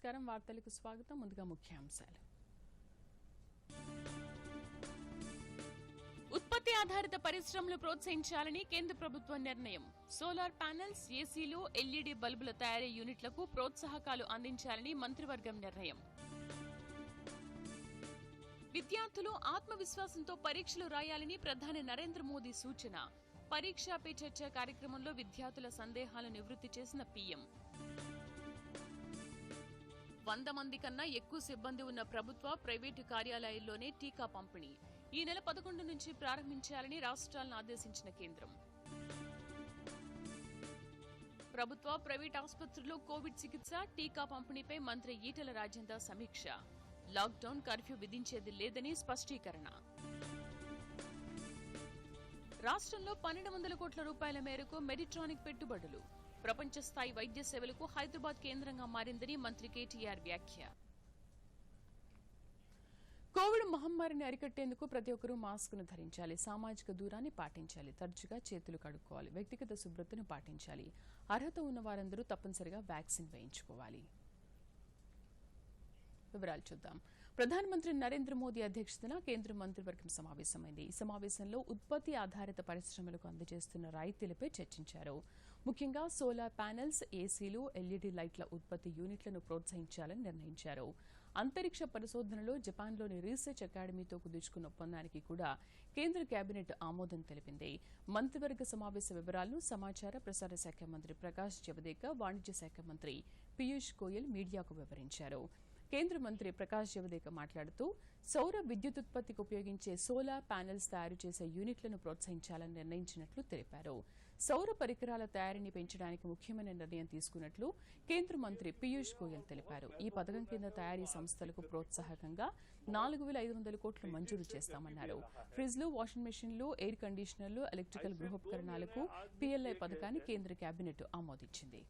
నమస్కారం, వార్తలకు స్వాగతం. ముందుగా ముఖ్యాంశాలు. ఉత్పత్తి ఆధారిత పరిశ్రమలు ప్రోత్సహించాలని కేంద్ర ప్రభుత్వం నిర్ణయం. సోలార్ ప్యానెల్స్, ఏసీలు, ఎల్ఈడీ బల్బుల తయారీ యూనిట్లకు ప్రోత్సాహకాలు అందించాలని మంత్రివర్గం నిర్ణయం. విద్యార్థులు ఆత్మవిశ్వాసంతో పరీక్షలు రాయాలని ప్రధాని నరేంద్ర మోదీ సూచన. పరీక్షా పే చర్చ కార్యక్రమంలో విద్యార్థుల సందేహాలను నివృత్తి చేసిన పీఎం. 100 మంది కన్నా ఎక్కువ సిబ్బంది ఉన్న ప్రభుత్వ, ప్రైవేటు కార్యాలయాల్లోనే టీకా పంపిణీ ఈ నెల 11 నుంచి ప్రారంభించాలని రాష్ట్రాలను ఆదేశించిన కేంద్రం. ప్రభుత్వ, ప్రైవేట్ ఆసుపత్రుల్లో కోవిడ్ చికిత్స, టీకా పంపిణీపై మంత్రి ఈటెల రాజేందర్ సమీక్ష. లాక్డౌన్, కర్ఫ్యూ విధించేది లేదని స్పష్టీకరణ. రాష్ట్రంలో 1200 కోట్ల రూపాయల మేరకు మెడిట్రానిక్ పెట్టుబడులు. ప్రపంచ స్థాయి వైద్య సేవలకు హైదరాబాద్ కేంద్రంగా మారిందని మంత్రి కేటీఆర్ వ్యాఖ్య. కోవిడ్ మహమ్మారిని అరికట్టేందుకు ప్రతి ఒక్కరూ మాస్కును ధరించాలి, సామాజిక దూరాన్ని పాటించాలి, తరచుగా చేతులు కడుక్కోవాలి, వ్యక్తిగత శుభ్రతను పాటించాలి. అర్హత ఉన్న వారందరూ తప్పనిసరిగా వ్యాక్సిన్ వేయించుకోవాలి. వివరాలు చూద్దాం. ప్రధానమంత్రి నరేంద్ర మోదీ అధ్యక్షతన కేంద్ర మంత్రివర్గం సమావేశమైంది. ఈ సమావేశంలో ఉత్పత్తి ఆధారిత పరిశ్రమలకు అందజేస్తున్న రాయితీలపై చర్చించారు. ముఖ్యంగా సోలార్ ప్యానెల్స్, ఏసీలు, ఎల్ఈడీ లైట్ల ఉత్పత్తి యూనిట్లను ప్రోత్సహించాలని నిర్ణయించారు. అంతరిక్ష పరిశోధనలో జపాన్లోని రీసెర్చ్ అకాడమీతో కుదుర్చుకున్న ఒప్పందానికి కూడా కేంద్ర కేబినెట్ ఆమోదం తెలిపింది. మంత్రివర్గ సమావేశ వివరాలను సమాచార ప్రసార శాఖ మంత్రి ప్రకాష్ జవదేకర్, వాణిజ్య శాఖ మంత్రి పీయూష్ గోయల్ మీడియాకు వివరించారు. కేంద్ర మంత్రి ప్రకాష్ జవదేకర్ మాట్లాడుతూ సౌర విద్యుదుత్పత్తికి ఉపయోగించే సోలార్ ప్యానెల్స్ తయారు చేసే యూనిట్లను ప్రోత్సహించాలని నిర్ణయించినట్లు తెలిపారు. సౌర పరికరాల తయారీని పెంచడానికి ముఖ్యమైన నిర్ణయం తీసుకున్నట్లు కేంద్ర మంత్రి పీయూష్ గోయల్ తెలిపారు. ఈ పథకం కింద తయారీ సంస్థలకు ప్రోత్సాహకంగా 4500 కోట్లు మంజూరు చేస్తామన్నారు. ఫ్రిడ్జ్లు, వాషింగ్ మెషిన్లు, ఎయిర్ కండిషనర్లు, ఎలక్ట్రికల్ గృహోపకరణాలకు పీఎల్ఐ పథకాన్ని కేంద్ర కేబినెట్ ఆమోదించింది.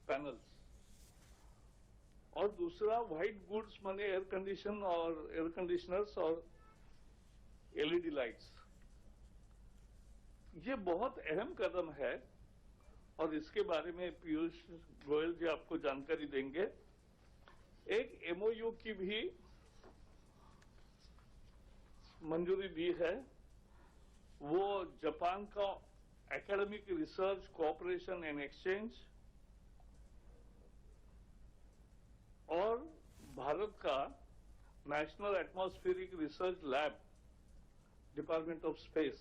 पैनल्स और दूसरा व्हाइट गुड्स माने एयर कंडीशनर्स और एलईडी लाइट्स. ये बहुत अहम कदम है और इसके बारे में पीयूष गोयल जी आपको जानकारी देंगे. एक एमओयू की भी मंजूरी दी है. वो जापान का academic research cooperation and exchange और भारत का national atmospheric research lab, department of space,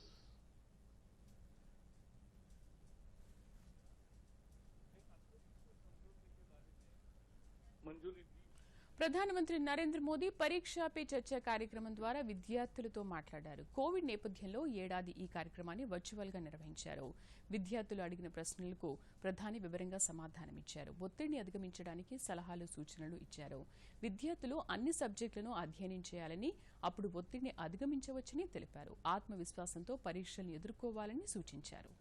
मंजूरी दी. ప్రధానమంత్రి నరేంద్ర మోదీ పరీక్షా పే చర్చ కార్యక్రమం ద్వారా విద్యార్థులతో మాట్లాడారు. కోవిడ్ నేపథ్యంలో ఏడాది ఈ కార్యక్రమాన్ని వర్చువల్ గా నిర్వహించారు. విద్యార్థులు అడిగిన ప్రశ్నలకు ప్రధాని వివరంగా సమాధానమిచ్చారు. ఒత్తిడిని అధిగమించడానికి సలహాలు, సూచనలు ఇచ్చారు. విద్యార్థులు అన్ని సబ్జెక్టులను అధ్యయనం చేయాలని, అప్పుడు ఒత్తిడిని అధిగమించవచ్చని తెలిపారు. ఆత్మవిశ్వాసంతో పరీక్షలను ఎదుర్కోవాలని సూచించారు.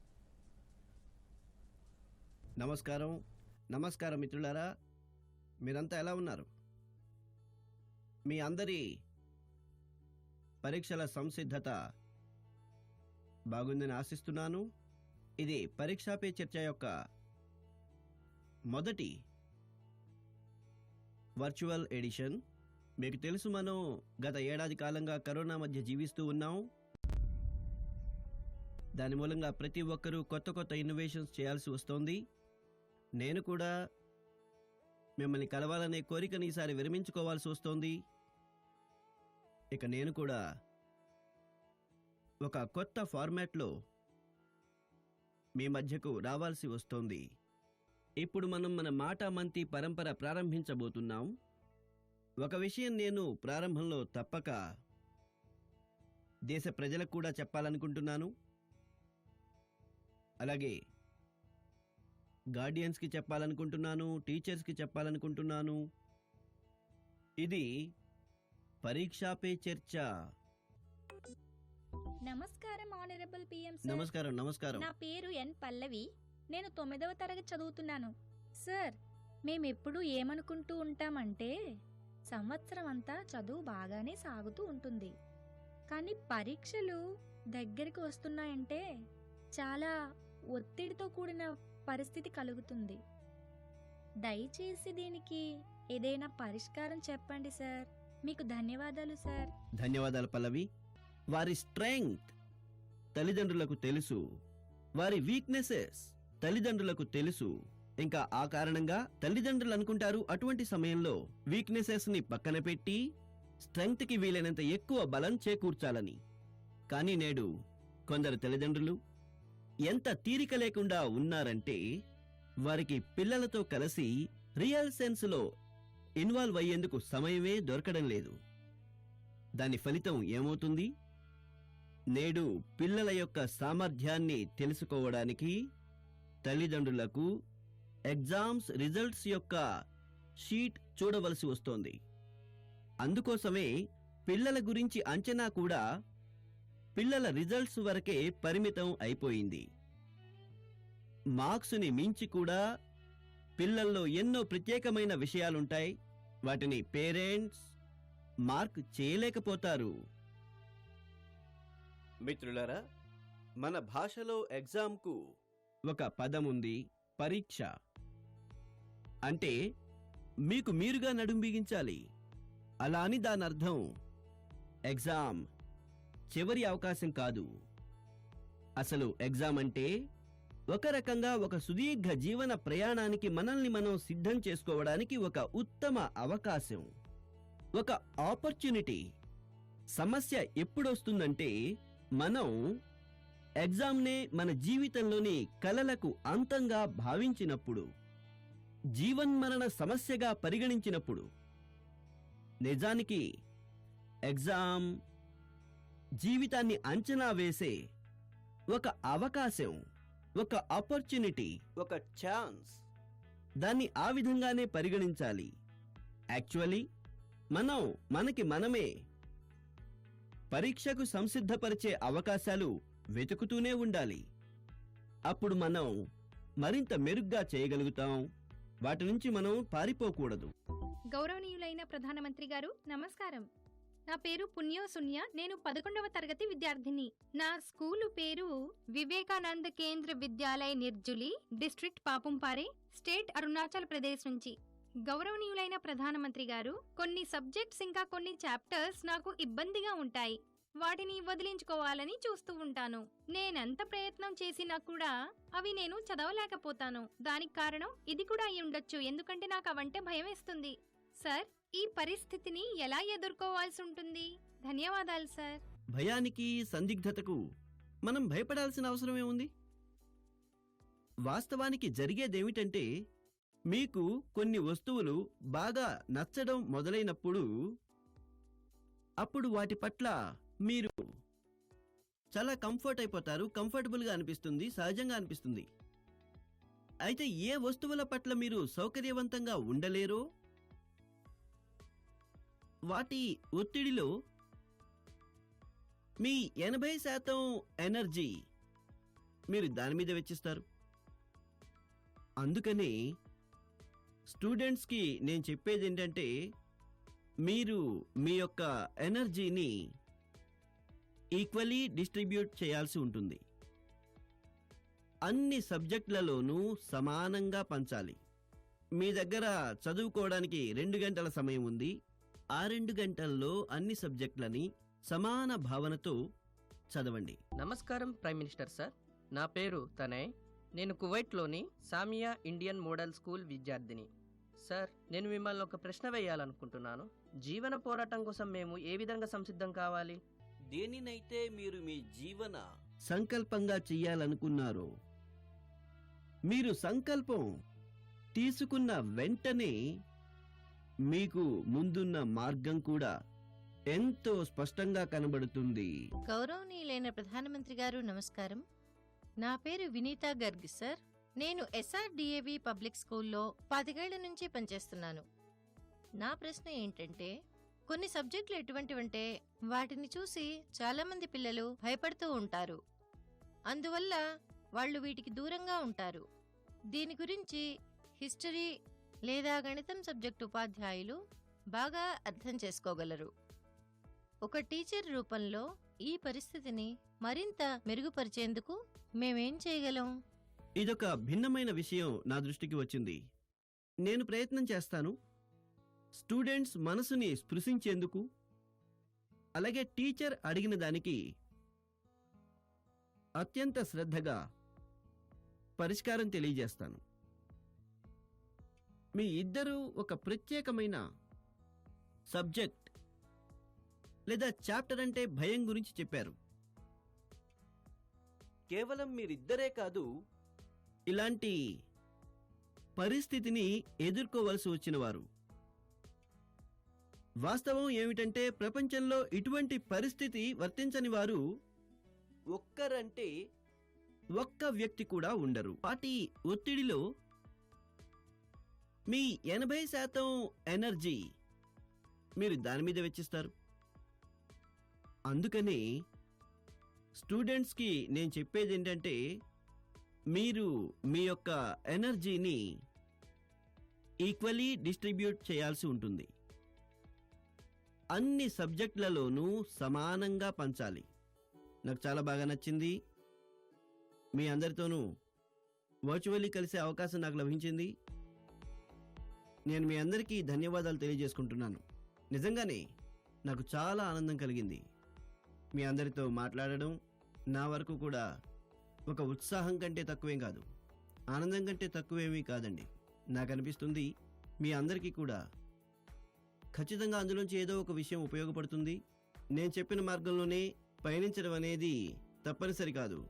నమస్కారం మిత్రులారా, మీరంతా ఎలా ఉన్నారు? మీ అందరి పరీక్షల సంసిద్ధత బాగుందని ఆశిస్తున్నాను. ఇది పరీక్షా పే చర్చ యొక్క మొదటి వర్చువల్ ఎడిషన్. మీకు తెలుసు, మనం గత ఏడాది కాలంగా కరోనా మధ్య జీవిస్తూ ఉన్నాం. దాని మూలంగా ప్రతి ఒక్కరూ కొత్త ఇన్నోవేషన్స్ చేయాల్సి వస్తోంది. నేను కూడా మిమ్మల్ని కలవాలనే కోరికని ఈసారి విరమించుకోవాల్సి వస్తోంది. ఇక నేను కూడా ఒక కొత్త ఫార్మాట్లో మీ మధ్యకు రావాల్సి వస్తోంది. ఇప్పుడు మనం మన మాటామంతి పరంపర ప్రారంభించబోతున్నాం. ఒక విషయం నేను ప్రారంభంలో తప్పక దేశ ప్రజలకు కూడా చెప్పాలనుకుంటున్నాను. అలాగే గార్డియన్స్కి చెప్పాలనుకుంటున్నాను, టీచర్స్కి చెప్పాలనుకుంటున్నాను. ఇది పరీక్షా పే చర్చ. నమస్కారం ఆనరబుల్ పిఎం సార్. నమస్కారం. నా పేరు ఎన్ పల్లవి. నేను 9వ తరగతి చదువుతున్నాను. సార్, మేమెప్పుడు ఏమనుకుంటూ ఉంటామంటే సంవత్సరం అంతా చదువు బాగానే సాగుతూ ఉంటుంది, కానీ పరీక్షలు దగ్గరికి వస్తున్నాయంటే చాలా ఒత్తిడితో కూడిన పరిస్థితి కలుగుతుంది. దయచేసి దీనికి ఏదైనా పరిష్కారం చెప్పండి సార్. మీకు ధన్యవాదాలు సార్. ధన్యవాదాలు పల్లవి. వారి స్ట్రెంగ్త్ తల్లిదండ్రులకు తెలుసు, వారి వీక్నెసెస్ తల్లిదండ్రులకు తెలుసు. ఇంకా ఆ కారణంగా తల్లిదండ్రులు అనుకుంటారు అటువంటి సమయంలో వీక్నెసెస్ ని పక్కన పెట్టి స్ట్రెంగ్త్ కి వీలైనంత ఎక్కువ బలం చేకూర్చాలని. కానీ నేడు కొందరు తల్లిదండ్రులు ఎంత తీరిక లేకుండా ఉన్నారంటే వారికి పిల్లలతో కలిసి రియల్ సెన్స్ లో ఇన్వాల్వ్ అయ్యేందుకు సమయమే దొరకడం లేదు. దాని ఫలితం ఏమవుతుంది? నేడు పిల్లల యొక్క సామర్థ్యాన్ని తెలుసుకోవడానికి తల్లిదండ్రులకు ఎగ్జామ్స్ రిజల్ట్స్ యొక్క షీట్ చూడవలసి వస్తోంది. అందుకోసమే పిల్లల గురించి అంచనా కూడా పిల్లల రిజల్ట్స్ వరకే పరిమితం అయిపోయింది. మార్క్స్ని మించి కూడా పిల్లల్లో ఎన్నో ప్రత్యేకమైన విషయాలుంటాయి. వాటిని పేరెంట్స్ మార్క్ చేయలేకపోతారు. మిత్రులారా, మన భాషలో ఎగ్జామ్కు ఒక పదం ఉంది, పరీక్ష. అంటే మీకు మీరుగా నడుం బిగించాలి. అలా అని దాని అర్థం ఎగ్జామ్ చివరి అవకాశం కాదు. అసలు ఎగ్జామ్ అంటే ఒక రకంగా ఒక సుదీర్ఘ జీవన ప్రయాణానికి మనల్ని మనం సిద్ధం చేసుకోవడానికి ఒక ఉత్తమ అవకాశం, ఒక ఆపర్చునిటీ. సమస్య ఎప్పుడొస్తుందంటే మనం ఎగ్జామ్నే మన జీవితంలోని కలలకు అంతంగా భావించినప్పుడు, జీవన్మరణ సమస్యగా పరిగణించినప్పుడు. నిజానికి ఎగ్జామ్ జీవితాన్ని అంచనా వేసే ఒక అవకాశం, ఒక ఆపర్చునిటీ, ఒక ఛాన్స్. దాన్ని ఆ విధంగానే పరిగణించాలి. యాక్చువల్లీ మనం మనకి మనమే పరీక్షకు సంసిద్ధపరిచే అవకాశాలు వెతుకుతూనే ఉండాలి. అప్పుడు మనం మరింత మెరుగ్గా చేయగలుగుతాం. వాటి నుంచి మనం పారిపోకూడదు. గౌరవనీయులైన ప్రధానమంత్రి గారు నమస్కారం. నా పేరు పుణ్యోసున్య. నేను 11వ తరగతి విద్యార్థిని. నా స్కూలు పేరు వివేకానంద కేంద్ర విద్యాలయ నిర్జులి, డిస్ట్రిక్ట్ పాపుంపారే, స్టేట్ అరుణాచల్ ప్రదేశ్ నుంచి. గౌరవనీయులైన ప్రధానమంత్రి గారు, కొన్ని సబ్జెక్ట్స్ ఇంకా కొన్ని చాప్టర్స్ నాకు ఇబ్బందిగా ఉంటాయి. వాటిని వదిలించుకోవాలని చూస్తూ ఉంటాను. నేనెంత ప్రయత్నం చేసినా కూడా అవి నేను చదవలేకపోతాను. దానికి కారణం ఇది కూడా అయి ఉండొచ్చు, ఎందుకంటే నాకు అవంటే భయం వేస్తుంది. సార్, ఈ పరిస్థితిని ఎలా ఎదుర్కోవాల్సి ఉంటుంది? ధన్యవాదాలు సార్. భయానికి, సందిగ్ధతకు మనం భయపడాల్సిన అవసరమే ఉంది. వాస్తవానికి జరిగేదేమిటంటే, మీకు కొన్ని వస్తువులు బాగా నచ్చడం మొదలైనప్పుడు అప్పుడు వాటి పట్ల మీరు చాలా కంఫర్ట్ అయిపోతారు. కంఫర్టబుల్గా అనిపిస్తుంది, సహజంగా అనిపిస్తుంది. అయితే ఏ వస్తువుల పట్ల మీరు సౌకర్యవంతంగా ఉండలేరో వాటి ఒత్తిడిలో మీ 80% ఎనర్జీ మీరు దాని మీద వెచ్చిస్తారు. అందుకని స్టూడెంట్స్కి నేను చెప్పేది ఏంటంటే, మీరు మీ యొక్క ఎనర్జీని ఈక్వల్లీ డిస్ట్రిబ్యూట్ చేయాల్సి ఉంటుంది. అన్ని సబ్జెక్టులలోనూ సమానంగా పంచాలి. మీ దగ్గర చదువుకోవడానికి 2 గంటల సమయం ఉంది. ఆ 2 గంటల్లో అన్ని సబ్జెక్టులని సమాన భావనతో చదవండి. నమస్కారం ప్రైమ్ మినిస్టర్ సార్. నా పేరు తనయ్. నేను కువైట్లోని సామియా ఇండియన్ మోడల్ స్కూల్ విద్యార్థిని. సార్, నేను మిమ్మల్ని ఒక ప్రశ్న వేయాలనుకుంటున్నాను. జీవన పోరాటం కోసం మేము ఏ విధంగా సంసిద్ధం కావాలి? దేనినైతే మీరు మీ జీవన సంకల్పంగా చెయ్యాలనుకున్నారో, మీరు సంకల్పం తీసుకున్న వెంటనే మీకు ముందున్న మార్గం కూడా ఎంతో స్పష్టంగా కనబడుతుంది. గౌరవనీయులైన ప్రధానమంత్రి గారు నమస్కారం. నా పేరు వినీతా గర్గ్ సార్. నేను SRDAV పబ్లిక్ స్కూల్లో 10 ఏళ్ల నుంచి పనిచేస్తున్నాను. నా ప్రశ్న ఏంటంటే, కొన్ని సబ్జెక్టులు ఎటువంటివంటే వాటిని చూసి చాలామంది పిల్లలు భయపడుతూ ఉంటారు. అందువల్ల వాళ్ళు వీటికి దూరంగా ఉంటారు. దీని గురించి హిస్టరీ లేదా గణితం సబ్జెక్టు ఉపాధ్యాయులు బాగా అర్థం చేసుకోగలరు. ఒక టీచర్ రూపంలో ఈ పరిస్థితిని మరింత మెరుగుపరిచేందుకు మేమేం చేయగలం? ఇదొక భిన్నమైన విషయం నా దృష్టికి వచ్చింది. నేను ప్రయత్నం చేస్తాను స్టూడెంట్స్ మనసుని స్పృశించేందుకు, అలాగే టీచర్ అడిగిన దానికి అత్యంత శ్రద్ధగా పరిష్కారం తెలియజేస్తాను. మీ ఇద్దరూ ఒక ప్రత్యేకమైన సబ్జెక్ట్ లేదా చాప్టర్ అంటే భయం గురించి చెప్పారు. కేవలం మీరిద్దరే కాదు, ఇలాంటి పరిస్థితిని ఎదుర్కోవలసి వచ్చిన వారు. వాస్తవం ఏమిటంటే ప్రపంచంలో ఇటువంటి పరిస్థితి వర్తించని వారు ఒక్కరంటే ఒక్క వ్యక్తి కూడా ఉండరు. వాటి ఒత్తిడిలో మీ 80% ఎనర్జీ మీరు దాని మీద వెచ్చిస్తారు. అందుకని స్టూడెంట్స్కి నేను చెప్పేది ఏంటంటే, మీరు మీ యొక్క ఎనర్జీని ఈక్వల్లీ డిస్ట్రిబ్యూట్ చేయాల్సి ఉంటుంది. అన్ని సబ్జెక్టులలోనూ సమానంగా పంచాలి. నాకు చాలా బాగా నచ్చింది. మీ అందరితోనూ వర్చువల్లీ కలిసే అవకాశం నాకు లభించింది. నేను మీ అందరికీ ధన్యవాదాలు తెలియజేసుకుంటున్నాను. నిజంగానే నాకు చాలా ఆనందం కలిగింది. మీ అందరితో మాట్లాడడం నా వరకు కూడా ఒక ఉత్సాహం కంటే తక్కువేం కాదు, ఆనందం కంటే తక్కువేమీ కాదండి. నాకు అనిపిస్తుంది మీ అందరికీ కూడా ఖచ్చితంగా అందులోంచి ఏదో ఒక విషయం ఉపయోగపడుతుంది. నేను చెప్పిన మార్గంలోనే పయనించడం అనేది తప్పనిసరి కాదు.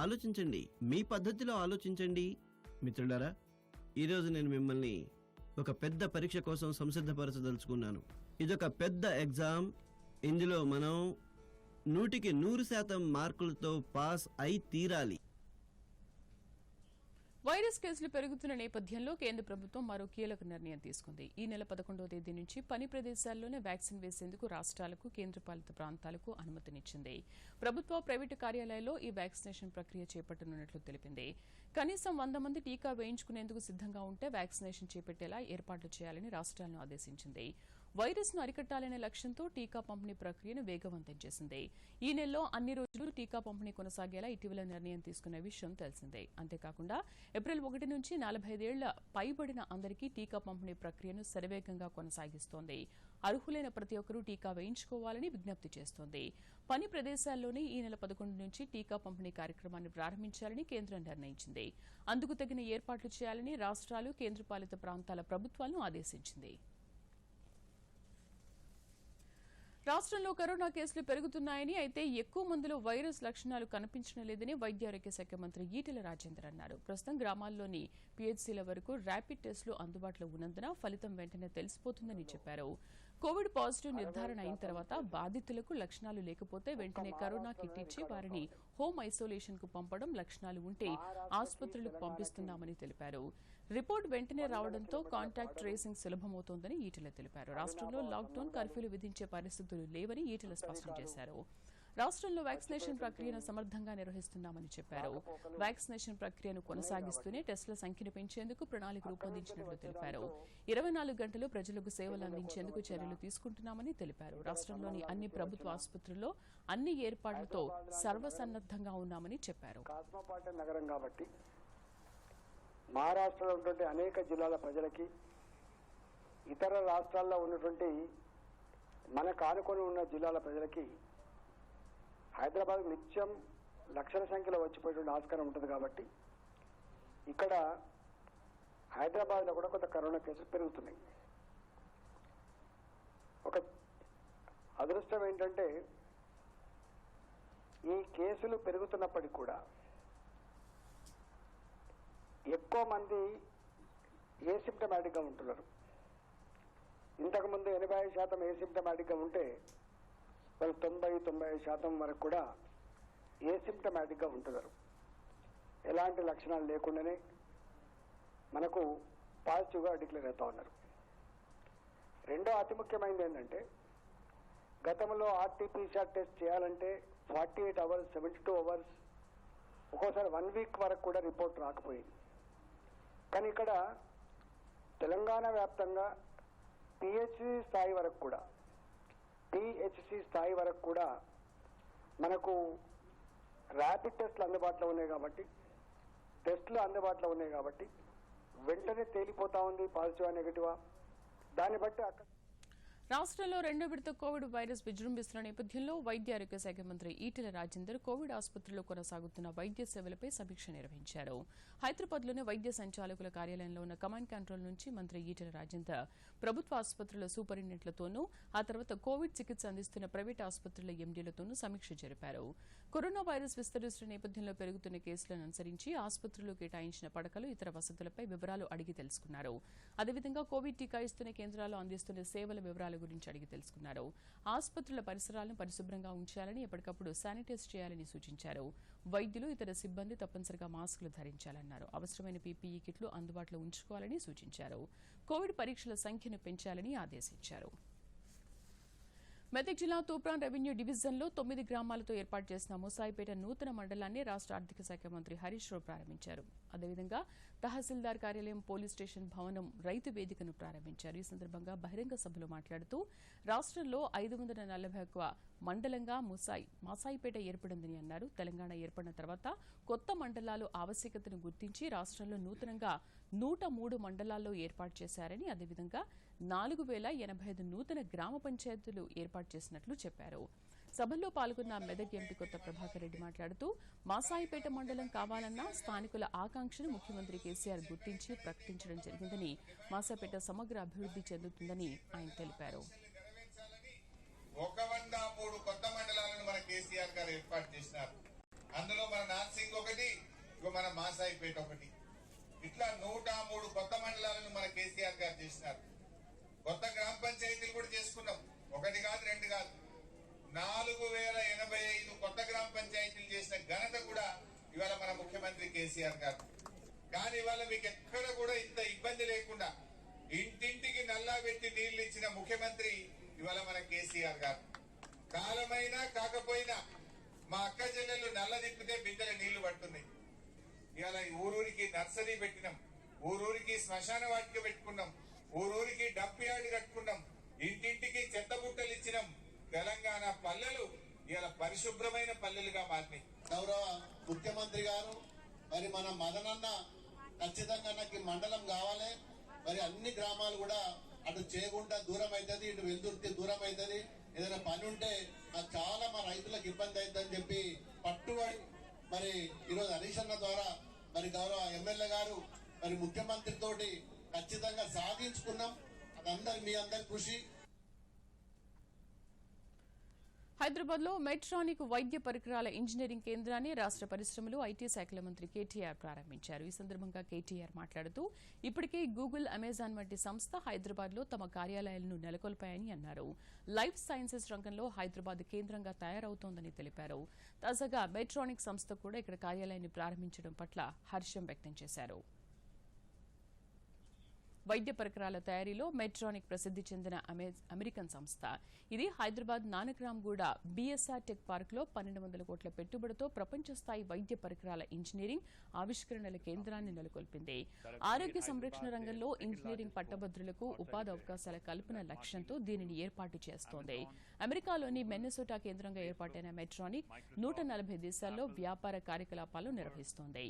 ఆలోచించండి, మీ పద్ధతిలో ఆలోచించండి. మిత్రులారా, ఈరోజు నేను మిమ్మల్ని ఒక పెద్ద పరీక్ష కోసం సంసిద్ధపరచదలుచుకున్నాను. ఇదొక పెద్ద ఎగ్జామ్. ఇందులో మనం 100% మార్కులతో పాస్ అయి తీరాలి. వైరస్ కేసులు పెరుగుతున్న నేపథ్యంలో కేంద్ర ప్రభుత్వం మరో కీలక నిర్ణయం తీసుకుంది. ఈ నెల 11వ తేదీ నుంచి పని ప్రదేశాల్లోనే వ్యాక్సిన్ వేసేందుకు రాష్ట్రాలకు, కేంద్రపాలిత ప్రాంతాలకు అనుమతినిచ్చింది. ప్రభుత్వ, ప్రైవేటు కార్యాలయాల్లో ఈ వ్యాక్సినేషన్ ప్రక్రియ చేపట్టనున్నట్లు తెలిపింది. కనీసం 100 మంది టీకా వేయించుకునేందుకు సిద్ధంగా ఉంటే వ్యాక్సినేషన్ చేపట్టేలా ఏర్పాట్లు చేయాలని రాష్ట్రాలను ఆదేశించింది. వైరస్ ను అరికట్టాలనే లక్ష్యంతో టీకా పంపిణీ ప్రక్రియను వేగవంతం చేసింది. ఈ నెలలో అన్ని రోజులు టీకా పంపిణీ కొనసాగేలా ఇటీవల నిర్ణయం తీసుకున్న విషయం తెలిసిందే. అంతేకాకుండా ఏప్రిల్ 1 నుంచి 45 ఏళ్ల పైబడిన అందరికీ టీకా పంపిణీ ప్రక్రియను శరవేగంగా కొనసాగిస్తోంది. అర్హులైన ప్రతి ఒక్కరూ టీకా వేయించుకోవాలని విజ్ఞప్తి చేస్తోంది. పని ప్రదేశాల్లోనే ఈ నెల 11 నుంచి టీకా పంపిణీ కార్యక్రమాన్ని ప్రారంభించాలని కేంద్రం నిర్ణయించింది. అందుకు తగిన ఏర్పాట్లు చేయాలని రాష్ట్రాలు, కేంద్రపాలిత ప్రాంతాల ప్రభుత్వాలను ఆదేశించింది. రాష్ట్రంలో కరోనా కేసులు పెరుగుతున్నాయని, అయితే ఎక్కువ మందిలో వైరస్ లక్షణాలు కనిపించడం లేదని వైద్యారోగ్య శాఖ మంత్రి ఈటెల రాజేందర్ అన్నారు. ప్రస్తుతం గ్రామాల్లోని పీహెచ్సీల వరకు ర్యాపిడ్ టెస్టులు అందుబాటులో ఉన్నందున ఫలితం వెంటనే తెలిసిపోతుందని చెప్పారు. కోవిడ్ పాజిటివ్ నిర్ధారణ అయిన తర్వాత బాధితులకు లక్షణాలు లేకపోతే వెంటనే కరోనా కిట్ ఇచ్చి వారిని హోమ్ ఐసోలేషన్ కు పంపడం, లక్షణాలు ఉంటే ఆసుపత్రులకు పంపిస్తున్నామని తెలిపారు. రిపోర్ట్ వెంటనే రావడంతో కాంటాక్ట్ ట్రేసింగ్ సులభమవుతోందని ఈటెల తెలిపారు. రాష్ట్రంలో లాక్డౌన్, కర్ఫ్యూలు విధించే పరిస్థితులు లేవని ఈటెల స్పష్టం చేశారు. రాష్ట్రంలో వ్యాక్సినేషన్ ప్రక్రియను సమర్థంగా నిర్వహిస్తున్నామని చెప్పారు. వ్యాక్సినేషన్ ప్రక్రియను కొనసాగిస్తూనే టెస్టుల సంఖ్యను పెంచేందుకు ప్రణాళిక రూపొందించినట్లు తెలిపారు. 24 గంటలు ప్రజలకు సేవలు అందించేందుకు చర్యలు తీసుకుంటున్నామని తెలిపారు. రాష్ట్రంలోని అన్ని ప్రభుత్వ ఆసుపత్రుల్లో అన్ని ఏర్పాట్లతో సర్వసన్నద్ధంగా ఉన్నామని చెప్పారు. కాస్మోపాలిటన్ నగరం కాబట్టి మహారాష్ట్రలో ఉన్నటువంటి అనేక జిల్లాల ప్రజలకి, ఇతర రాష్ట్రాల్లో ఉన్నటువంటి మనకు ఆనుకొని ఉన్న జిల్లాల ప్రజలకి హైదరాబాద్ నిత్యం లక్షల సంఖ్యలో వచ్చిపోయేటువంటి ఆస్కారం ఉంటుంది కాబట్టి ఇక్కడ హైదరాబాద్లో కూడా కొంత కరోనా కేసులు పెరుగుతున్నాయి. ఒక అదృష్టం ఏంటంటే ఈ కేసులు పెరుగుతున్నప్పటికీ కూడా ఎక్కువ మంది ఏసిమ్టమాటిక్గా ఉంటున్నారు. ఇంతకుముందు 85% ఏసిమ్టమాటిక్గా ఉంటే వాళ్ళు 90-95% వరకు కూడా ఏసిమ్టమాటిక్గా ఉంటున్నారు. ఎలాంటి లక్షణాలు లేకుండానే మనకు పాజిటివ్గా డిక్లేర్ అవుతా ఉన్నారు. రెండో అతి ముఖ్యమైనది ఏంటంటే గతంలో ఆర్టీపీసీఆర్ టెస్ట్ చేయాలంటే 48 అవర్స్, 72 అవర్స్, ఒక్కోసారి 1 వీక్ వరకు కూడా రిపోర్ట్ రాకపోయింది. కానీ ఇక్కడ తెలంగాణ వ్యాప్తంగా పిహెచ్సి స్థాయి వరకు కూడా మనకు ర్యాపిడ్ టెస్ట్లు అందుబాటులో ఉన్నాయి కాబట్టి టెస్టులు అందుబాటులో ఉన్నాయి కాబట్టి వెంటనే తేలిపోతా ఉంది పాజిటివా నెగిటివా. దాన్ని బట్టి అక్కడ రాష్ట్రంలో రెండో విడత కోవిడ్ వైరస్ విజృంభిస్తున్న నేపథ్యంలో వైద్య ఆరోగ్య శాఖ మంత్రి ఈటెల రాజేందర్ కోవిడ్ ఆసుపత్రిలో కొనసాగుతున్న వైద్య సేవలపై సమీక్ష నిర్వహించారు. హైదరాబాద్లోని వైద్య సంచాలకుల కార్యాలయంలో ఉన్న కమాండ్ కంట్రోల్ నుంచి మంత్రి ఈటెల రాజేందర్ ప్రభుత్వ ఆసుపత్రుల సూపరింటెండెంట్లతోనూ ఆ తర్వాత కోవిడ్ చికిత్స అందిస్తున్న ప్రైవేట్ ఆసుపత్రుల ఎండీలతోనూ సమీక్ష జరిపారు. కరోనా వైరస్ విస్తరిస్తున్న నేపథ్యంలో పెరుగుతున్న కేసులను అనుసరించి ఆసుపత్రులు కేటాయించిన పడకలు ఇతర వసతులపై వివరాలు అడిగి తెలుసుకున్నారు. అదేవిధంగా కోవిడ్ టీకా ఇస్తున్న కేంద్రాలు అందిస్తున్న సేవల వివరాల గురించి అడిగి తెలుసుకున్నారు. ఆసుపత్రుల పరిసరాలను పరిశుభ్రంగా ఉంచాలని, ఎప్పటికప్పుడు శానిటైజ్ చేయాలని సూచించారు. వైద్యులు ఇతర సిబ్బంది తప్పనిసరిగా మాస్కులు ధరించాలన్నారు. అవసరమైన పీపీఈ కిట్లు అందుబాటులో ఉంచుకోవాలని సూచించారు. కోవిడ్ పరీక్షల సంఖ్యను పెంచాలని ఆదేశించారు. మెదక్ జిల్లా తూప్రాన్ రెవెన్యూ డివిజన్లో 9 గ్రామాలతో ఏర్పాటు చేసిన ముసాయిపేట నూతన మండలాన్ని రాష్ట్ర ఆర్థిక శాఖ మంత్రి హరీష్ రావు ప్రారంభించారు. అదేవిధంగా తహసీల్దార్ కార్యాలయం, పోలీస్ స్టేషన్ భవనం, రైతు వేదికను ప్రారంభించారు. ఈ సందర్భంగా బహిరంగ సభలో మాట్లాడుతూ రాష్ట్రంలో 541 మండలంగా మాసాయిపేట ఏర్పడిందని అన్నారు. తెలంగాణ ఏర్పడిన తర్వాత కొత్త మండలాలు ఆవశ్యకతను గుర్తించి రాష్ట్రంలో నూతనంగా 103 మండలాల్లో ఏర్పాటు చేశారని, అదేవిధంగా 4085 నూతన గ్రామ పంచాయతీలు ఏర్పాటు చేసినట్లు చెప్పారు. సభల్లో పాల్గొన్న మెదక్ ఎంపీ కొత్త ప్రభాకర్ రెడ్డి మాట్లాడుతూ మాసాయిపేట మండలం కావాలన్న స్థానికుల ఆకాంక్షను ముఖ్యమంత్రి కేసీఆర్ గుర్తించి ప్రకటించడం జరిగిందని, మాసాయిపేట సమగ్ర అభివృద్ధి చెందుతుందని ఆయన తెలిపారు. 103 కొత్త మండలాలను మన కేసీఆర్ గారు ఏర్పాటు చేసినారు. అందులో మన నాన్సింగ్ ఒకటి, మన మాసాయిపేట ఒకటి, ఇట్లా 103 కొత్త మండలాలను మన కేసీఆర్ గారు చేసినారు. కొత్త గ్రామ పంచాయతీలు కూడా చేసుకున్నాం. 1 కాదు 2 కాదు, 4085 కొత్త గ్రామ పంచాయతీలు చేసిన ఘనత కూడా ఇవాళ మన ముఖ్యమంత్రి కేసీఆర్ గారు. కానీ ఇవాళ మీకు ఎక్కడ కూడా ఇంత ఇబ్బంది లేకుండా ఇంటింటికి నల్లా పెట్టి నీళ్లు ఇచ్చిన ముఖ్యమంత్రి ఇవాళ మన కేసీఆర్ గారు. కాలమైనా కాకపోయినా మా అక్క చెల్లెళ్ళు నల్ల తిప్పితే బిందెల నీళ్లు పడుతున్నాయి. ఇవాళ ఊరూరికి నర్సరీ పెట్టినాం, ఊరూరికి శ్మశాన వాటిక పెట్టుకున్నాం, ఊరూరికి డంప్ యార్డ్ కట్టుకున్నాం, ఇంటింటికి చెత్త బుట్టలు ఇచ్చినాం. తెలంగాణ పల్లెలు ఇవాళ పరిశుభ్రమైన పల్లెలుగా మారినాయి. గౌరవ ముఖ్యమంత్రి గారు మరి మన మదనన్న ఖచ్చితంగా నాకు మండలం కావాలి, మరి అన్ని గ్రామాలు కూడా అటు చేగుంట దూరం అవుతుంది, ఇటు వెల్దుర్తి దూరం అవుతుంది, ఏదైనా పని ఉంటే నాకు చాలా మా రైతులకు ఇబ్బంది అవుతుందని చెప్పి పట్టుబడి మరి ఈరోజు హరీష్ అన్న ద్వారా మరి గౌరవ ఎమ్మెల్యే గారు మరి ముఖ్యమంత్రి తోటి ఖచ్చితంగా సాధించుకున్నాం. అదందరి మీ అందరి కృషి. హైదరాబాద్ లో మెట్రానిక్ వైద్య పరికరాల ఇంజనీరింగ్ కేంద్రాన్ని రాష్ట్ర పరిశ్రమలు, ఐటీ శాఖల మంత్రి కేటీఆర్ ప్రారంభించారు. ఈ సందర్భంగా కేటీఆర్ మాట్లాడుతూ ఇప్పటికే గూగుల్, అమెజాన్ వంటి సంస్థ హైదరాబాద్ లో తమ కార్యాలయాలను నెలకొల్పాయని అన్నారు. లైఫ్ సైన్సెస్ రంగంలో హైదరాబాద్ కేంద్రంగా తయారవుతోందని తెలిపారు. తాజాగా మెట్రానిక్ సంస్థ కూడా ఇక్కడ కార్యాలయాన్ని ప్రారంభించడం పట్ల హర్షం వ్యక్తం చేశారు. వైద్య పరికరాల తయారీలో మెట్రానిక్ ప్రసిద్ధి చెందిన అమెరికన్ సంస్థ. ఇది Hyderabad Nanakramguda BSR tech park లో 1200 కోట్ల పెట్టుబడితో ప్రపంచ స్థాయి వైద్య పరికరాల ఇంజనీరింగ్, ఆవిష్కరణల కేంద్రాన్ని నెలకొల్పింది. ఆరోగ్య సంరక్షణ రంగంలో ఇంజనీరింగ్ పట్టభద్రులకు ఉపాధి అవకాశాల కల్పన లక్ష్యంతో దీనిని ఏర్పాటు చేస్తోంది. అమెరికాలోని మిన్నెసోటా కేంద్రంగా ఏర్పాటైన మెట్రానిక్ 140 దేశాల్లో వ్యాపార కార్యకలాపాలు నిర్వహిస్తోంది.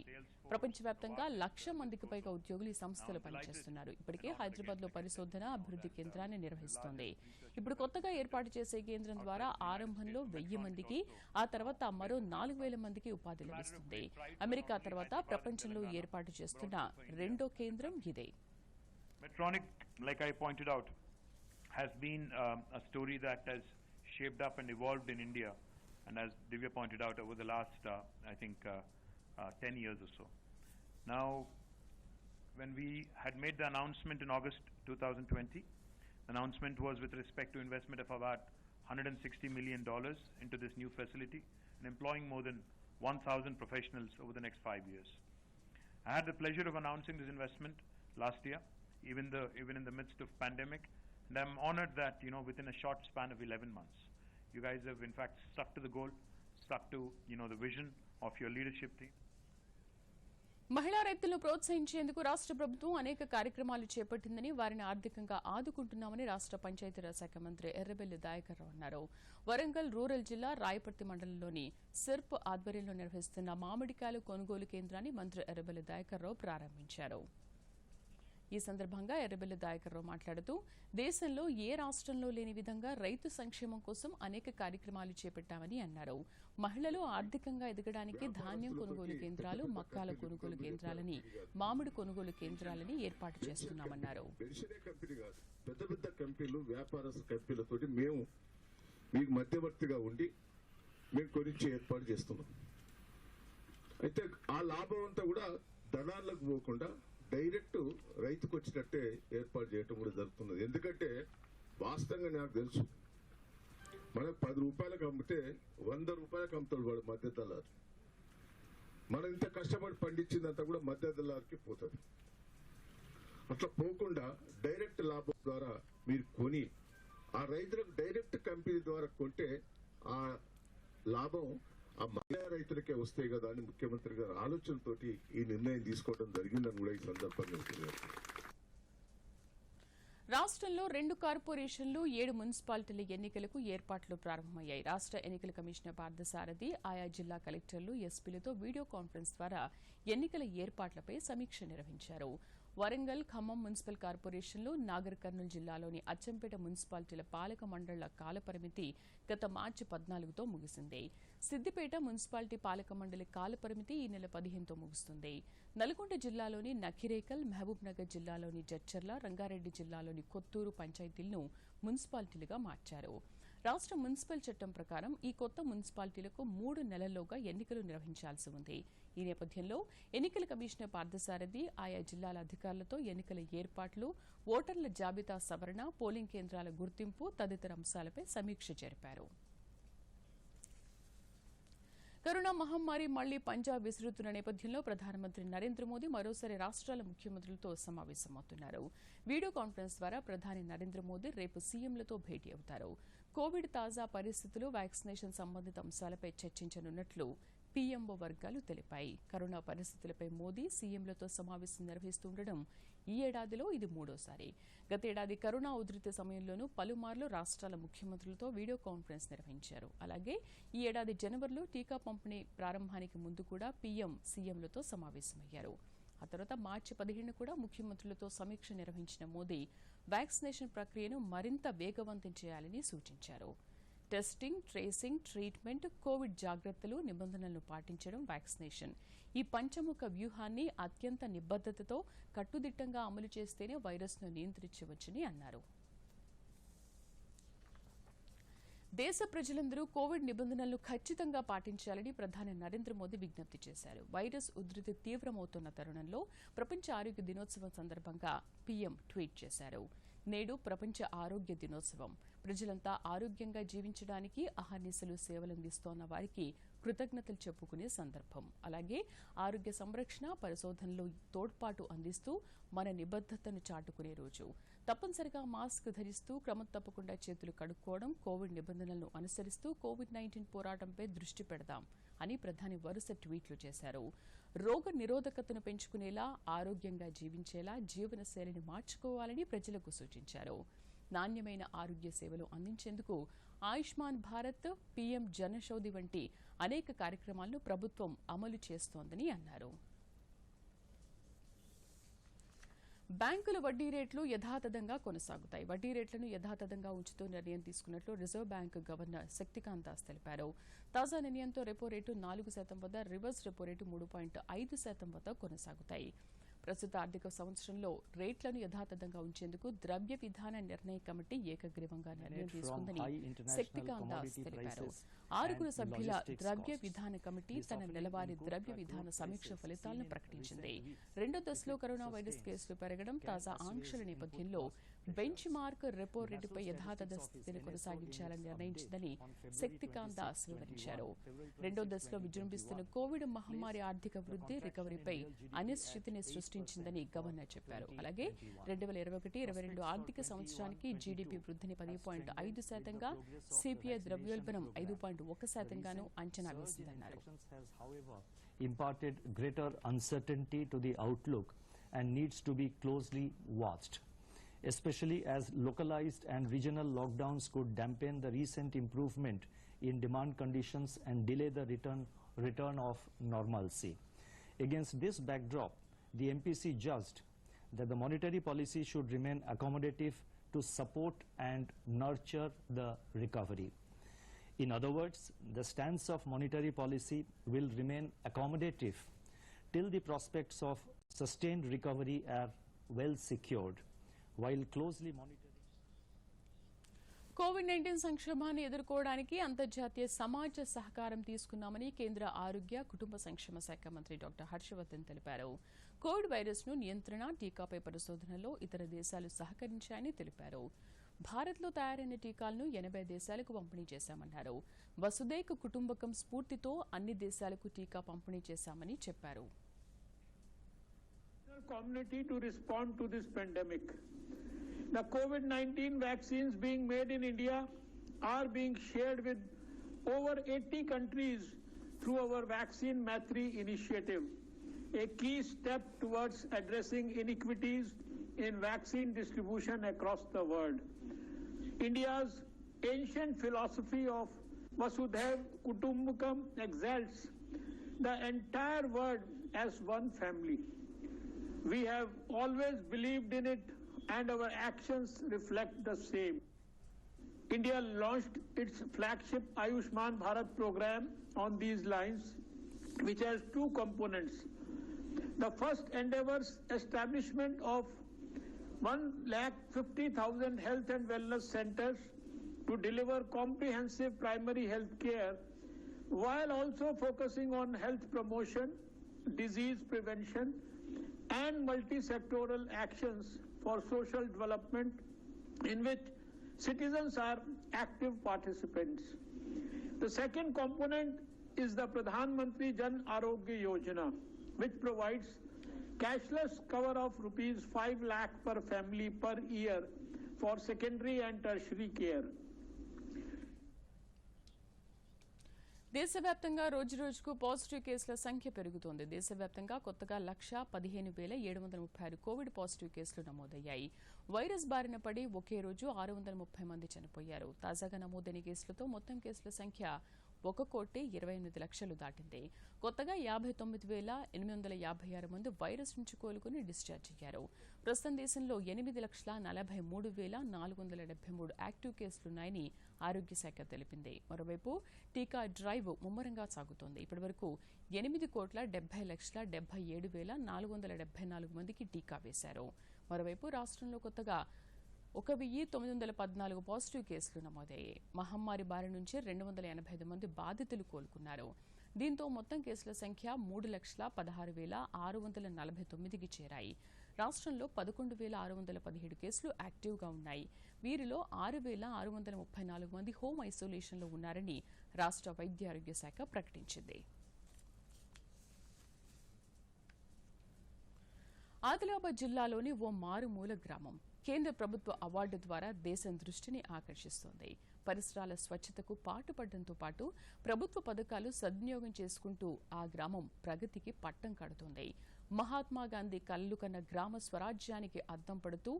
ప్రపంచవ్యాప్తంగా 1,00,000 మందికి పైగా ఉద్యోగులు ఈ సంస్థలు పనిచేస్తున్నారు. ఇప్పటికే హైదరాబాద్ లో పరిశోధన, అభివృద్ధి కేంద్రాన్ని నిర్వహిస్తోంది. ఇప్పుడు కొత్తగా ఏర్పాటు చేసే కేంద్రం ద్వారా ఆరంభంలో 1000 మందికి, ఆ తర్వాత మరో 4000 మందికి ఉపాధి లభిస్తుంది. అమెరికా తర్వాత ప్రపంచంలో ఏర్పాటు చేస్తున్న రెండో కేంద్రం ఇదే. Medtronic, like I pointed out, has been a story that has shaped up and evolved in India, and as Divya pointed out, over the last, I think, 10 years or so. Now, when we had made the announcement in August 2020, the announcement was with respect to investment of about $160 million into this new facility and employing more than 1,000 professionals over the next 5 years. I had the pleasure of announcing this investment last year, even in the midst of pandemic, and I'm honored that, within a short span of 11 months, you guys have in fact stuck to the goal, stuck to, the vision of your leadership team. మహిళా రైతులను ప్రోత్సహించేందుకు రాష్ట్ర ప్రభుత్వం అనేక కార్యక్రమాలు చేపట్టిందని, వారిని ఆర్థికంగా ఆదుకుంటున్నామని రాష్ట్ర పంచాయతీరాజ్ శాఖ మంత్రి ఎర్రబెల్లి దయాకర్ రావు అన్నారు. వరంగల్ రూరల్ జిల్లా రాయపర్తి మండలంలోని సిర్ప్ ఆధ్వర్యంలో నిర్వహిస్తున్న మామిడికాయలు కొనుగోలు కేంద్రాన్ని మంత్రి ఎర్రబెల్లి దయాకర్ రావు ప్రారంభించారు. ఈ సందర్భంగా ఎర్రబెల్లి దయాకర్ రావు మాట్లాడుతూ, దేశంలో ఏ రాష్ట్రంలో లేని విధంగా రైతు సంక్షేమం కోసం అనేక కార్యక్రమాలు చేపట్టామని అన్నారు. మహిళలు ఆర్థికంగా ఎదగడానికి ధాన్యం కొనుగోలు కేంద్రాలు, మక్కాల కొనుగోలు కేంద్రాలని, మామిడి కొనుగోలు కేంద్రాలని ఏర్పాటు చేస్తున్నామన్నారు. పెద్ద పెద్ద కంపెనీలు, వ్యాపారస్తు కంపెనీలతోటి మేము మీకు మధ్యవర్తిగా ఉండి మేము కొనిచ్చే ఏర్పాటు చేస్తున్నాం. అయితే ఆ లాభం అంతా కూడా దళాలకు పోకుండా డైరెక్ట్ రైతుకు వచ్చినట్టే ఏర్పాటు చేయటం కూడా జరుగుతున్నది. ఎందుకంటే వాస్తవంగా నాకు తెలుసు, మనకు 10 రూపాయలకు అమ్మితే 100 రూపాయలకు అమ్ముతాడు వాడు మధ్య దళారు. మనం ఇంత కష్టపడి పండించిందంతా కూడా మధ్య దళారికి పోతుంది. అట్లా పోకుండా డైరెక్ట్ లాభం ద్వారా మీరు కొని ఆ రైతులకు డైరెక్ట్ కంపెనీ ద్వారా కొంటే ఆ లాభం ఆ మహిళా రైతులకే వస్తాయి కదా అని ముఖ్యమంత్రి గారు ఆలోచనతోటి ఈ నిర్ణయం తీసుకోవడం జరిగిందని కూడా ఈ సందర్భంగా తెలియదు. రాష్ట్రంలో 2 కార్పొరేషన్లు, 7 మున్సిపాలిటీల ఎన్నికలకు ఏర్పాట్లు ప్రారంభమయ్యాయి. రాష్ట్ర ఎన్నికల కమిషనర్ పార్థసారథి ఆయా జిల్లా కలెక్టర్లు, ఎస్పీలతో వీడియో కాన్ఫరెన్స్ ద్వారా ఎన్నికల ఏర్పాట్లపై సమీక్ష నిర్వహించారు. వరంగల్, ఖమ్మం మున్సిపల్ కార్పొరేషన్లు, నాగర్ కర్నూలు జిల్లాలోని అచ్చంపేట మున్సిపాలిటీల పాలక మండళ్ల కాలపరిమితి గత మార్చి 14తో ముగిసింది. సిద్దిపేట మున్సిపాలిటీ పాలక మండలి కాలపరిమితి ఈ నెల 15తో ముగుస్తుంది. నల్గొండ జిల్లాలోని నఖిరేకల్, మహబూబ్ నగర్ జిల్లాలోని జడ్చర్ల, రంగారెడ్డి జిల్లాలోని కొత్తూరు పంచాయతీలను మున్సిపాలిటీలుగా మార్చారు. రాష్ట్ర మున్సిపల్ చట్టం ప్రకారం ఈ కొత్త మున్సిపాలిటీలకు 3 నెలల్లోగా ఎన్నికలు నిర్వహించాల్సి ఉంది. ఈ నేపథ్యంలో ఎన్నికల కమిషనర్ పార్థసారథి ఆయా జిల్లాల అధికారులతో ఎన్నికల ఏర్పాట్లు, ఓటర్ల జాబితా సవరణ, పోలింగ్ కేంద్రాల గుర్తింపు తదితర అంశాలపై సమీక్ష జరిపారు. కరోనా మహమ్మారి మళ్లీ పంజాబ్ విసురుతున్న నేపథ్యంలో ప్రధానమంత్రి నరేంద్ర మోదీ మరోసారి రాష్ట్రాల ముఖ్యమంత్రులతో సమావేశమవుతున్నారు. వీడియో కాన్ఫరెన్స్ ద్వారా ప్రధాని నరేంద్ర మోదీ రేపు సీఎంలతో భేటీ అవుతారు. కోవిడ్ తాజా పరిస్థితులు, వ్యాక్సినేషన్ సంబంధిత అంశాలపై చర్చించనున్నట్లు పీఎంఓ వర్గాలు తెలిపాయి. కరోనా పరిస్థితులపై మోదీ సీఎంలతో సమావేశం నిర్వహిస్తుండడం ఈ ఏడాదిలో ఇది 3వసారి. గతేడాది కరోనా ఉధృతి సమయంలోనూ పలుమార్లు రాష్ట్రాల ముఖ్యమంత్రులతో వీడియో కాన్ఫరెన్స్ నిర్వహించారు. అలాగే ఈ ఏడాది జనవరిలో టీకా పంపిణీ ప్రారంభానికి ముందు కూడా పీఎం సీఎంలతో సమావేశమయ్యారు. ఆ తర్వాత మార్చి 15 కూడా ముఖ్యమంత్రులతో సమీక్ష నిర్వహించిన మోదీ వ్యాక్సినేషన్ ప్రక్రియను మరింత వేగవంతం చేయాలని సూచించారు. టెస్టింగ్, ట్రేసింగ్, ట్రీట్మెంట్, కోవిడ్ జాగ్రత్తలు, నిబంధనలను పాటించడం, వ్యాక్సినేషన్ ఈ పంచముఖ వ్యూహాన్ని అత్యంత నిబద్ధతతో కట్టుదిట్టంగా అమలు చేస్తేనే వైరస్ను నియంత్రించవచ్చని అన్నారు. దేశ ప్రజలందరూ కోవిడ్ నిబంధనలను ఖచ్చితంగా పాటించాలని ప్రధాని నరేంద్ర మోదీ విజ్ఞప్తి చేశారు. వైరస్ ఉధృతి తీవ్రమవుతున్న తరుణంలో ప్రపంచ ఆరోగ్య దినోత్సవం సందర్భంగా పీఎం ట్వీట్ చేశారు. నేడు ప్రపంచ ఆరోగ్య దినోత్సవం. ప్రజలంతా ఆరోగ్యంగా జీవించడానికి అహర్నిశలు సేవలందిస్తోన్న వారికి కృతజ్ఞతలు చెప్పుకునే సందర్భం. అలాగే ఆరోగ్య సంరక్షణ, పరిశోధనలో తోడ్పాటు అందిస్తూ మన నిబద్ధతను చాటుకునే రోజు. తప్పనిసరిగా మాస్క్ ధరిస్తూ, క్రమం తప్పకుండా చేతులు కడుక్కోవడం, కోవిడ్ నిబంధనలను అనుసరిస్తూ కోవిడ్-19 పోరాటంపై దృష్టి పెడదాం అని ప్రధాని వరుస ట్వీట్లు చేశారు. రోగ నిరోధకతను పెంచుకునేలా, ఆరోగ్యంగా జీవించేలా జీవనశైలిని మార్చుకోవాలని ప్రజలకు సూచించారు. నాణ్యమైన ఆరోగ్య సేవలు అందించేందుకు ఆయుష్మాన్ భారత్, పీఎం జనౌషధి వంటి అనేక కార్యక్రమాలను ప్రభుత్వం అమలు చేస్తోందని అన్నారు. బ్యాంకుల వడ్డీ రేట్లు యథాతథంగా కొనసాగుతాయి. వడ్డీ రేట్లను యథాతథంగా ఉంచుతూ నిర్ణయం తీసుకున్నట్లు reserve bank governor Shaktikanta Das తెలిపారు. తాజా నిర్ణయంతో రెపో రేటు 4% వద్ద, రివర్స్ రెపో రేటు 3.5% వద్ద కొనసాగుతాయి. ప్రస్తుత ఆర్థిక సంవత్సరంలో రేట్లను యథాతథంగా ఉంచేందుకు ద్రవ్య విధాన నిర్ణయ కమిటీ ఏకగ్రీవంగా నిర్ణయం తీసుకుందని శక్తికాంత దాస్ తెలిపారు. 6 సభ్యుల ద్రవ్య విధాన కమిటీ తన నెలవారీ ద్రవ్య విధాన సమీక్ష ఫలితాలను ప్రకటించింది. 2వ దశలో కరోనా వైరస్ కేసులు పెరగడం, తాజా ఆంక్షల నేపథ్యంలో బెంచ్ మార్క్ రెపో రేటుపై యథాతథ స్థితిని కొనసాగించాలని నిర్ణయించిందని శక్తికాంత దాస్ వివరించారు. 2వ దశలో విజృంభిస్తున్న కోవిడ్ మహమ్మారి ఆర్థిక వృద్ధి, రికవరీపై అనిశ్చితిని సృష్టించిందని గవర్నర్ చెప్పారు. అలాగే 2021-22 ఆర్థిక సంవత్సరానికి జీడీపీ వృద్ధిని 10.5%గా, సిపిఐ ద్రవ్యోల్బణం 5.1%గాను అంచనా వేసిందన్నారు. imparted greater uncertainty to the outlook and needs to be closely watched, especially as localized and regional lockdowns could dampen the recent improvement in demand conditions and delay the return of normalcy. Against this backdrop, the MPC judged that the monetary policy should remain accommodative to support and nurture the recovery. In other words, the stance of monetary policy will remain accommodative till the prospects of sustained recovery are well secured, while closely monitoring. COVID-19 సంక్షోభాన్ని ఎదుర్కోవడానికి అంతర్జాతీయ సమాజ సహకారం తీసుకున్నామని కేంద్ర ఆరోగ్య కుటుంబ సంక్షేమ శాఖ మంత్రి డాక్టర్ హర్షవర్ధన్ తెలిపారు. కోవిడ్ వైరస్ను నియంత్రణ, టీకాపై పరిశోధనలో ఇతర దేశాలు సహకరించాయని తెలిపారు. భారత్లో తయారైన టీకాలను 80 దేశాలకు పంపిణీ చేశామన్నారు. వసుదైక కుటుంబకం స్ఫూర్తితో అన్ని దేశాలకు టీకా పంపిణీ చేశామని చెప్పారు. Community to respond to this pandemic. The COVID-19 vaccines being made in India are being shared with over 80 countries through our Vaccine Maitri initiative, a key step towards addressing inequities in vaccine distribution across the world. India's ancient philosophy of Vasudhaiv Kutumbakam exalts the entire world as one family. We have always believed in it and our actions reflect the same. India launched its flagship Ayushman Bharat program on these lines, which has two components. The first endeavors establishment of 1,50,000 health and wellness centers to deliver comprehensive primary health care, while also focusing on health promotion, disease prevention, and multi-sectoral actions for social development in which citizens are active participants. The second component is the Pradhan Mantri Jan Arogya Yojana, which provides cashless cover of rupees 5 lakh per family per year for secondary and tertiary care. దేశవ్యాప్తంగా రోజురోజుకు positive కేసుల సంఖ్య పెరుగుతోంది. దేశవ్యాప్తంగా కొత్తగా 1,15,736 Covid positive కేసులు నమోదయ్యాయి. Virus బారిన పడి ఒకే రోజు 630 మంది చనిపోయారు. తాజాగా నమోదైన కేసులతో మొత్తం కేసుల సంఖ్య 1,28,00,000 దాటింది. కొత్తగా 59,856 మంది వైరస్ నుంచి కోలుకుని డిశ్చార్జ్ అయ్యారు. ప్రస్తుతం దేశంలో 8,43,473 యాక్టివ్ కేసులున్నాయని ఆరోగ్య శాఖ తెలిపింది. మరోవైపు టీకా డ్రైవ్ ముమ్మరంగా సాగుతోంది. ఇప్పటివరకు 8,70,77,474 మందికి టీకా వేశారు. మరోవైపు రాష్ట్రంలో కొత్తగా 1,914 పాజిటివ్ కేసులు నమోదయ్యాయి. మహమ్మారి బారి నుంచి 285 మంది బాధితులు కోలుకున్నారు. దీంతో మొత్తం కేసుల సంఖ్య 3,16,649కి చేరాయి. రాష్ట్రంలో 11,617 కేసులు యాక్టివ్గా ఉన్నాయి. వీరిలో 6,634 మంది హోమ్ ఐసోలేషన్లో ఉన్నారని రాష్ట్ర వైద్య ఆరోగ్య శాఖ ప్రకటించింది. ఆదిలాబాద్ జిల్లాలోని ఓ మారుమూల గ్రామం కేంద్ర ప్రభుత్వ అవార్డు ద్వారా దేశం దృష్టిని ఆకర్షిస్తోంది. పరిసరాల స్వచ్ఛతకు పాటుపడడంతో పాటు ప్రభుత్వ పథకాలు సద్వినియోగం చేసుకుంటూ ఆ గ్రామం ప్రగతికి పట్టం కడుతోంది. మహాత్మా గాంధీ కలలు కన్న గ్రామ స్వరాజ్యానికి అద్దం పడుతూ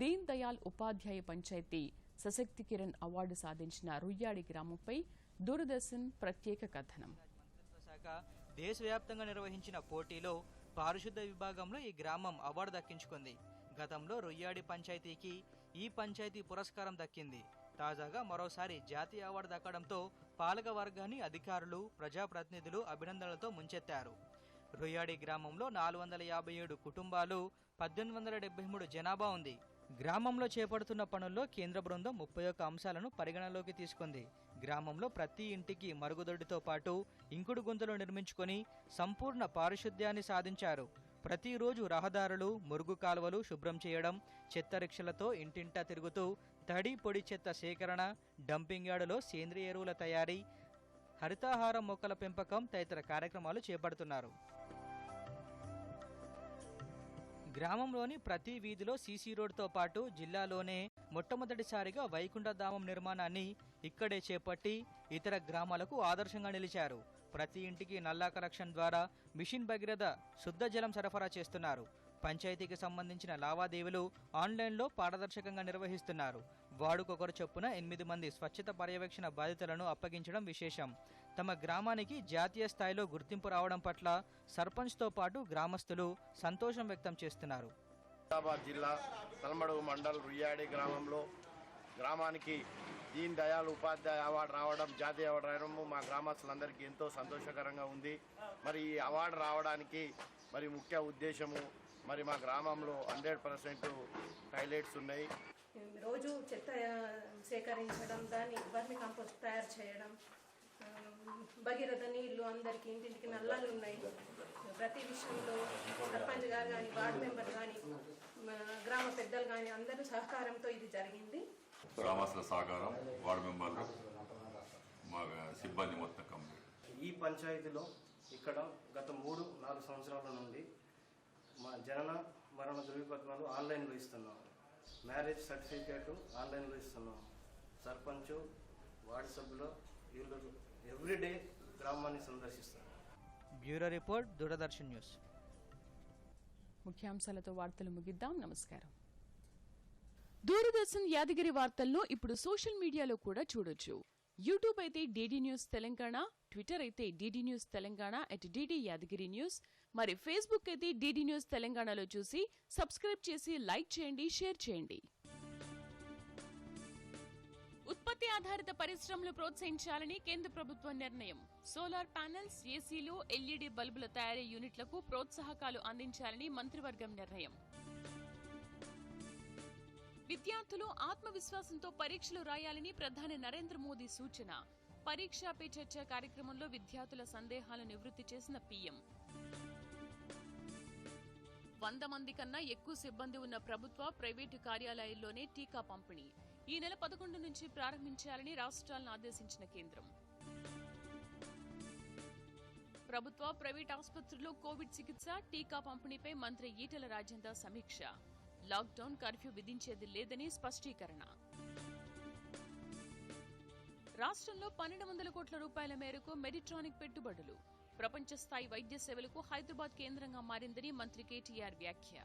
దీన్ దయాళ్ ఉపాధ్యాయ పంచాయతీ సశక్తి కిరణ్ అవార్డు సాధించిన రుయ్యాడి గ్రామంపై దూరదర్శన్ ప్రత్యేక కథనం. దేశవ్యాప్తంగా నిర్వహించిన పోటీలో పారిశుద్ధ విభాగంలో ఈ గ్రామం అవార్డు దక్కించుకుంది. గతంలో రుయ్యాడి పంచాయతీకి ఈ పంచాయతీ పురస్కారం దక్కింది. తాజాగా మరోసారి జాతీయ అవార్డు దక్కడంతో పాలక వర్గాన్ని అధికారులు, ప్రజాప్రతినిధులు అభినందనలతో ముంచెత్తారు. రుయ్యాడి గ్రామంలో 457 కుటుంబాలు, 1873 జనాభా ఉంది. గ్రామంలో చేపడుతున్న పనుల్లో కేంద్ర బృందం 31 అంశాలను పరిగణలోకి తీసుకుంది. గ్రామంలో ప్రతి ఇంటికి మరుగుదొడ్డితో పాటు ఇంకుడు గుంతలు నిర్మించుకొని సంపూర్ణ పారిశుద్ధ్యాన్ని సాధించారు. ప్రతిరోజు రహదారులు, మురుగు కాలువలు శుభ్రం చేయడం, చెత్త రిక్షలతో ఇంటింటా తిరుగుతూ తడి పొడి చెత్త సేకరణ, డంపింగ్ యార్డులో సేంద్రియ ఎరువుల తయారీ, హరితాహార మొక్కల పెంపకం తదితర కార్యక్రమాలు చేపడుతున్నారు. గ్రామంలోని ప్రతి వీధిలో సీసీ రోడ్డుతో పాటు జిల్లాలోనే మొట్టమొదటిసారిగా వైకుంఠధామం నిర్మాణాన్ని ఇక్కడే చేపట్టి ఇతర గ్రామాలకు ఆదర్శంగా నిలిచారు. ప్రతి ఇంటికి నల్లా కనెక్షన్ ద్వారా మిషన్ భగీరథ శుద్ధ జలం సరఫరా చేస్తున్నారు. పంచాయతీకి సంబంధించిన లావాదేవీలు ఆన్లైన్లో పారదర్శకంగా నిర్వహిస్తున్నారు. వార్డుకొకరు చొప్పున 8 మంది స్వచ్ఛత పర్యవేక్షణ బాధ్యతలను అప్పగించడం విశేషం. తమ గ్రామానికి జాతీయ స్థాయిలో గుర్తింపు రావడం పట్ల సర్పంచ్తో పాటు గ్రామస్తులు సంతోషం వ్యక్తం చేస్తున్నారు. హైదరాబాద్ జిల్లా తలమడుగు మండల్ రుయ్యాడి గ్రామంలో గ్రామానికి దీన్ దయాళ్ ఉపాధ్యాయ అవార్డు రావడం, జాతీయ అవార్డు రావడం మా గ్రామస్తులందరికీ ఎంతో సంతోషకరంగా ఉంది. మరి ఈ అవార్డు రావడానికి మరి ముఖ్య ఉద్దేశము మరి మా గ్రామంలో 100% టాయిలెట్స్ ఉన్నాయి. రోజు చెత్త సేకరించడం, దాన్ని వర్మి కంపోస్ట్ తయారు చేయడం, భగీరథ నీళ్లు అందరికీ ఇంటింటికి నల్లాలు ఉన్నాయి. ప్రతి విషయంలో సర్పంచ్ గారు కానీ, వార్డు మెంబర్ కానీ, గ్రామ పెద్దలు కానీ అందరూ సహకారంతో ఇది జరిగింది. గ్రామస్తుల సహకారం, వార్డు మెంబర్లు, మా సిబ్బంది మొత్తం కంప్లీట్. ఈ పంచాయతీలో ఇక్కడ గత 3-4 సంవత్సరాల నుండి మా జనన మరణ ధృవీపత్రాలు ఆన్లైన్లో ఇస్తున్నాం. మ్యారేజ్ సర్టిఫికేట్ ఆన్లైన్లో ఇస్తున్నాం. సర్పంచ్, వార్డు సభ్యులు వీళ్ళు ఎవ్రీడే గ్రామాన్ని సందర్శిస్తారు. Bureau report, Doordarshan news. ముఖ్యాంశాలతో వార్తలు ముగిద్దాం. నమస్కారం. దూరదర్శన్ యాదగిరి వార్తలను ఇప్పుడు సోషల్ మీడియాలో కూడా చూడొచ్చు. యూట్యూబ్ అయితే DD న్యూస్ తెలంగాణ, ట్విట్టర్ అయితే DD news Telangana @DD Yadagiri news, మరి ఫేస్బుక్ అయితే DD న్యూస్ తెలంగాణలో చూసి సబ్స్క్రైబ్ చేసి లైక్ చేయండి, షేర్ చేయండి. ఉత్పత్తి ఆధారిత పరిశ్రమలు ప్రోత్సహించాలని కేంద్ర ప్రభుత్వం నిర్ణయం. సోలార్ ప్యానెల్స్, ఏసీలు, LED బల్బుల తయారీ యూనిట్లకు ప్రోత్సాహకాలు అందించాలని మంత్రివర్గం నిర్ణయం. విద్యార్థులు ఆత్మవిశ్వాసంతో పరీక్షలు రాయాలని ప్రధాని నరేంద్ర మోదీ సూచన. పరీక్షా పే చర్చ కార్యక్రమంలో విద్యార్థుల సందేహాలను నివృత్తి చేసిన పీఎం. 100 మంది కన్నా ఎక్కువ సిబ్బంది ఉన్న ప్రభుత్వ, ప్రైవేటు కార్యాలయాల్లోనే టీకా పంపిణీ ఈ నెల 11 నుంచి ప్రారంభించాలని రాష్ట్రాలను ఆదేశించిన కేంద్రం. ప్రభుత్వ, ప్రైవేట్ ఆసుపత్రుల్లో కోవిడ్ చికిత్స, టీకా పంపిణీపై మంత్రి ఈటెల రాజేందర్ సమీక్ష. లాక్డౌన్, కర్ఫ్యూ విధించేది లేదని స్పష్టీకరణ. రాష్ట్రంలో 1200 కోట్ల రూపాయల మేరకు మెడిట్రానిక్ పెట్టుబడులు. ప్రపంచ స్థాయి వైద్య సేవలకు హైదరాబాద్ కేంద్రంగా మారిందని మంత్రి కేటీఆర్ వ్యాఖ్య.